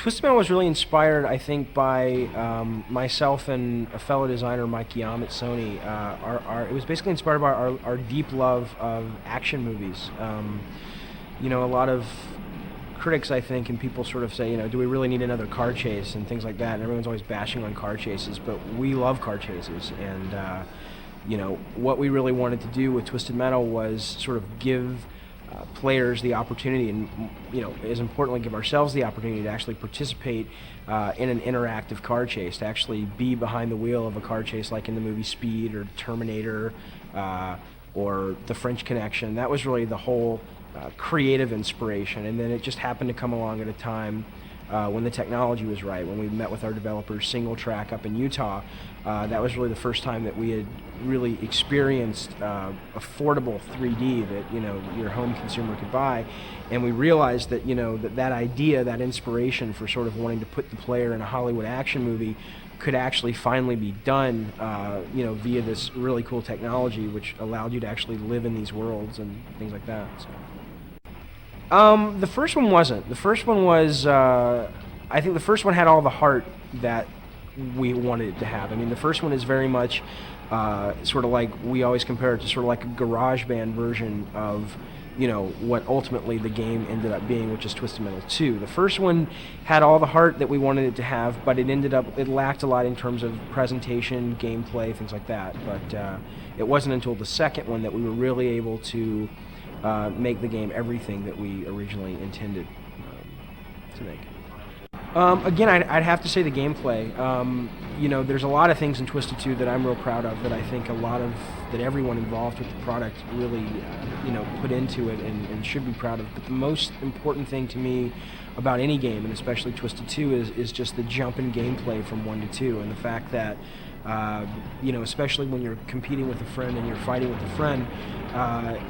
Twisted Metal was really inspired, I think, by myself and a fellow designer, Mike Yam at Sony. It was basically inspired by our deep love of action movies. A lot of critics, I think, and people sort of say, do we really need another car chase and things like that? And everyone's always bashing on car chases, but we love car chases. And, what we really wanted to do with Twisted Metal was sort of give players the opportunity, and as importantly, give ourselves the opportunity to actually participate in an interactive car chase, to actually be behind the wheel of a car chase, like in the movie Speed or Terminator or The French Connection. That was really the whole creative inspiration, and then it just happened to come along at a time when the technology was right. When we met with our developers, Single Track up in Utah, that was really the first time that we had really experienced affordable 3D that your home consumer could buy, and we realized that that idea, that inspiration for sort of wanting to put the player in a Hollywood action movie could actually finally be done via this really cool technology, which allowed you to actually live in these worlds and things like that. So. The first one wasn't. The first one was, I think the first one had all the heart that we wanted it to have. I mean, the first one is very much sort of like, we always compare it to sort of like a garage band version of, what ultimately the game ended up being, which is Twisted Metal 2. The first one had all the heart that we wanted it to have, but it lacked a lot in terms of presentation, gameplay, things like that. But it wasn't until the second one that we were really able to make the game everything that we originally intended to make. Again, I'd have to say the gameplay. There's a lot of things in Twisted 2 that I'm real proud of, that I think that everyone involved with the product really, put into it and should be proud of. But the most important thing to me about any game, and especially Twisted 2, is just the jump in gameplay from 1 to 2, and the fact that, especially when you're competing with a friend and you're fighting with a friend,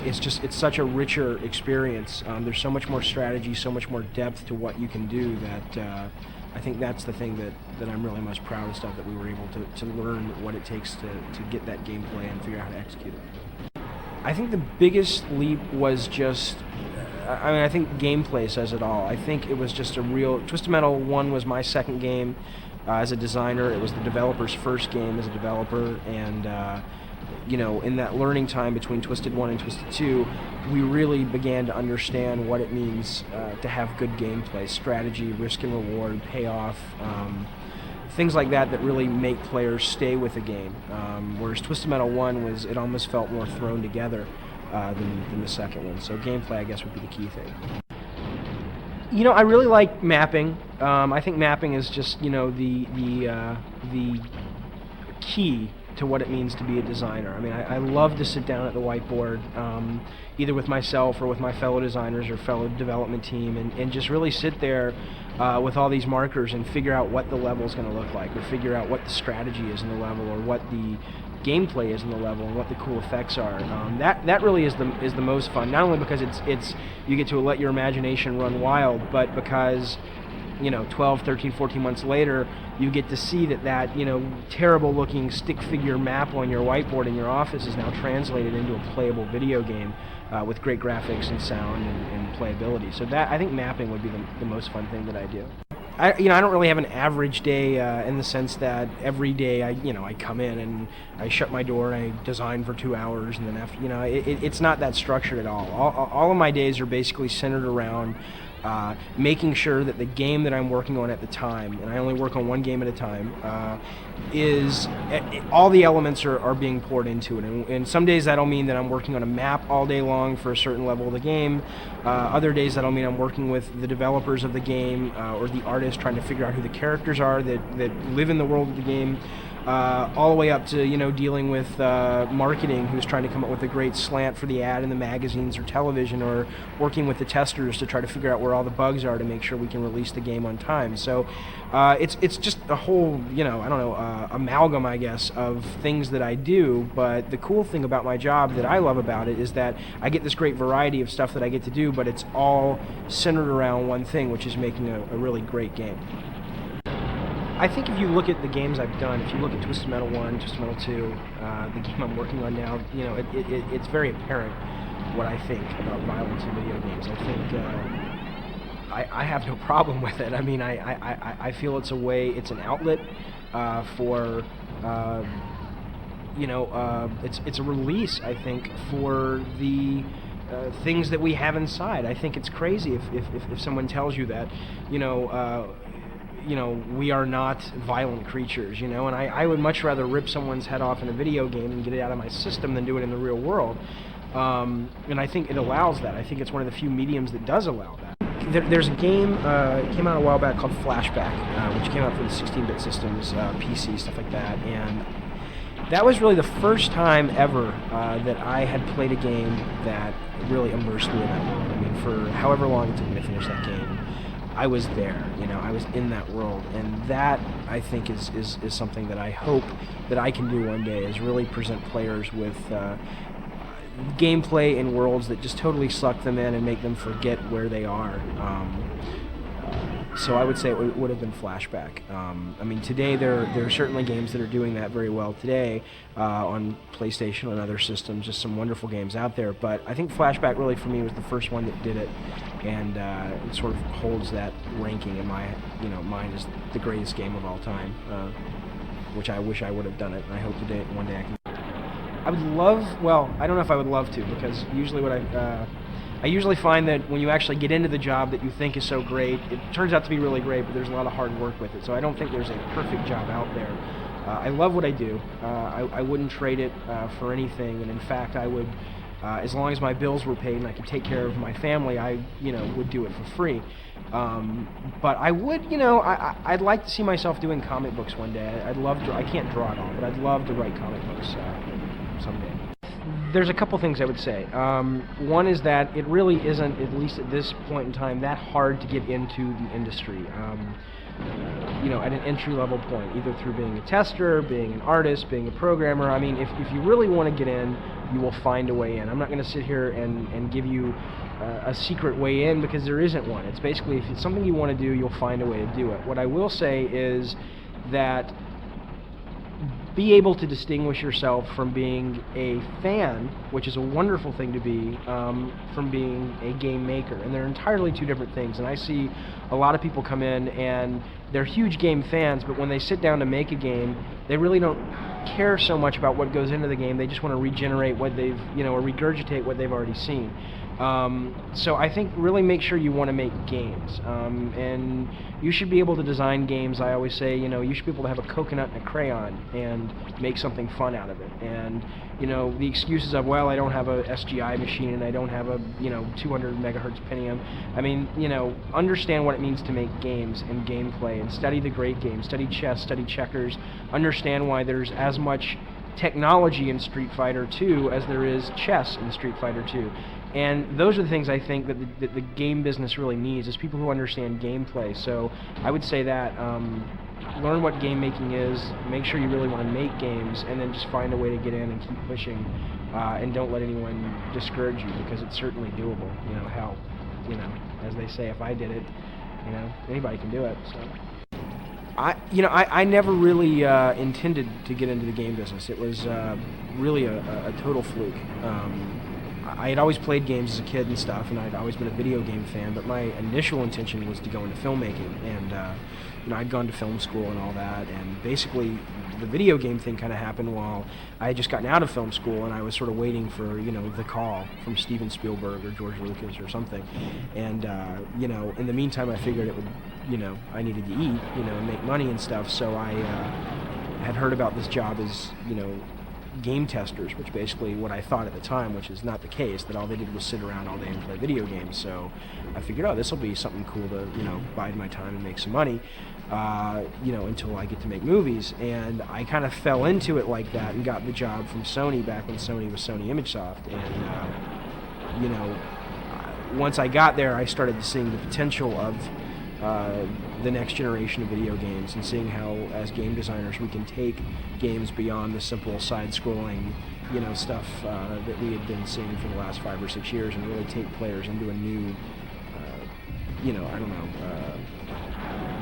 it's such a richer experience. There's so much more strategy, so much more depth to what you can do that I think that's the thing that I'm really most proudest of, that we were able to learn what it takes to get that gameplay and figure out how to execute it. I think the biggest leap was just, I think gameplay says it all. I think it was just a real, Twisted Metal 1 was my second game as a designer. It was the developer's first game as a developer, and in that learning time between Twisted 1 and Twisted 2, we really began to understand what it means to have good gameplay, strategy, risk and reward, payoff, things like that really make players stay with a game. Whereas Twisted Metal 1 it almost felt more thrown together than the second one. So gameplay, I guess, would be the key thing. I really like mapping. I think mapping is just, the key to what it means to be a designer. I mean, I love to sit down at the whiteboard, either with myself or with my fellow designers or fellow development team, and just really sit there with all these markers and figure out what the level is going to look like, or figure out what the strategy is in the level, or what the gameplay is in the level, and what the cool effects are. That really is the most fun. Not only because it's you get to let your imagination run wild, but because 12, 13, 14 months later, you get to see that terrible looking stick figure map on your whiteboard in your office is now translated into a playable video game with great graphics and sound and playability. So I think mapping would be the most fun thing that I do. I don't really have an average day in the sense that every day I come in and I shut my door and I design for 2 hours, and then after, it's not that structured at all. All of my days are basically centered around making sure that the game that I'm working on at the time, and I only work on one game at a time, all the elements are being poured into it. And some days that'll mean that I'm working on a map all day long for a certain level of the game. Other days that'll mean I'm working with the developers of the game or the artists, trying to figure out who the characters are that live in the world of the game. All the way up to dealing with marketing, who's trying to come up with a great slant for the ad in the magazines or television, or working with the testers to try to figure out where all the bugs are to make sure we can release the game on time. So it's just a whole amalgam, I guess, of things that I do. But the cool thing about my job that I love about it is that I get this great variety of stuff that I get to do, but it's all centered around one thing, which is making a really great game. I think if you look at the games I've done, if you look at Twisted Metal 1, Twisted Metal 2, the game I'm working on now, it's very apparent what I think about violence in video games. I think I have no problem with it. I mean, I feel it's a way, it's an outlet for, it's a release, I think, for the things that we have inside. I think it's crazy if someone tells you that, we are not violent creatures, and I would much rather rip someone's head off in a video game and get it out of my system than do it in the real world. And I think it allows that. I think it's one of the few mediums that does allow that. There's a game, it came out a while back called Flashback, which came out for the 16-bit systems, PC, stuff like that, and that was really the first time ever that I had played a game that really immersed me in that world. I mean, for however long it took me to finish that game, I was there, I was in that world, and that, I think, is something that I hope that I can do one day, is really present players with gameplay in worlds that just totally suck them in and make them forget where they are. So I would say it would have been Flashback. I mean, today there are certainly games that are doing that very well today on PlayStation and other systems, just some wonderful games out there, but I think Flashback really for me was the first one that did it, and it sort of holds that ranking in my mind as the greatest game of all time, which I wish I would have done it, and I hope one day I can. I would love, well, I don't know if I would love to, because usually what I usually find that when you actually get into the job that you think is so great, it turns out to be really great, but there's a lot of hard work with it. So I don't think there's a perfect job out there. I love what I do. I wouldn't trade it for anything, and in fact, I would, as long as my bills were paid and I could take care of my family, I, would do it for free. But I would, I'd like to see myself doing comic books one day. I'd love to. I can't draw at all, but I'd love to write comic books someday. There's a couple things I would say. One is that it really isn't, at least at this point in time, that hard to get into the industry. At an entry-level point, either through being a tester, being an artist, being a programmer. I mean, if you really want to get in, you will find a way in. I'm not going to sit here and give you a secret way in, because there isn't one. It's basically, if it's something you want to do, you'll find a way to do it. What I will say is that be able to distinguish yourself from being a fan, which is a wonderful thing to be, from being a game maker. And they're entirely two different things. And I see a lot of people come in and they're huge game fans, but when they sit down to make a game, they really don't care so much about what goes into the game. They just want to regenerate what they've, or regurgitate what they've already seen. So I think really make sure you want to make games, and you should be able to design games. I always say, you should be able to have a coconut and a crayon and make something fun out of it. And the excuses of, well, I don't have a SGI machine and I don't have a 200 megahertz Pentium. I mean, understand what it means to make games and gameplay, and study the great games, study chess, study checkers, understand why there's as much technology in Street Fighter 2 as there is chess in Street Fighter 2. And those are the things I think that the game business really needs, is people who understand gameplay. So I would say that learn what game making is, make sure you really want to make games, and then just find a way to get in and keep pushing, and don't let anyone discourage you, because it's certainly doable. Hell, as they say, if I did it, anybody can do it. So I never really intended to get into the game business. It was really a total fluke. I had always played games as a kid and stuff, and I'd always been a video game fan, but my initial intention was to go into filmmaking, and I'd gone to film school and all that, and basically the video game thing kind of happened while I had just gotten out of film school, and I was sort of waiting for, the call from Steven Spielberg or George Lucas or something, and, in the meantime I figured it would, I needed to eat, and make money and stuff, so I had heard about this job as, game testers, which basically what I thought at the time, which is not the case, that all they did was sit around all day and play video games. So I figured, oh, this will be something cool to, bide my time and make some money, until I get to make movies. And I kind of fell into it like that and got the job from Sony back when Sony was Sony ImageSoft. And, once I got there, I started seeing the potential of the next generation of video games, and seeing how, as game designers, we can take games beyond the simple side-scrolling, stuff that we had been seeing for the last 5 or 6 years, and really take players into a new,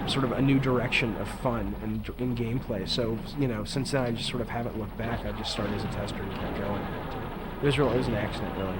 sort of a new direction of fun in gameplay. So, since then I just sort of haven't looked back. I just started as a tester and kept going. It was an accident, really.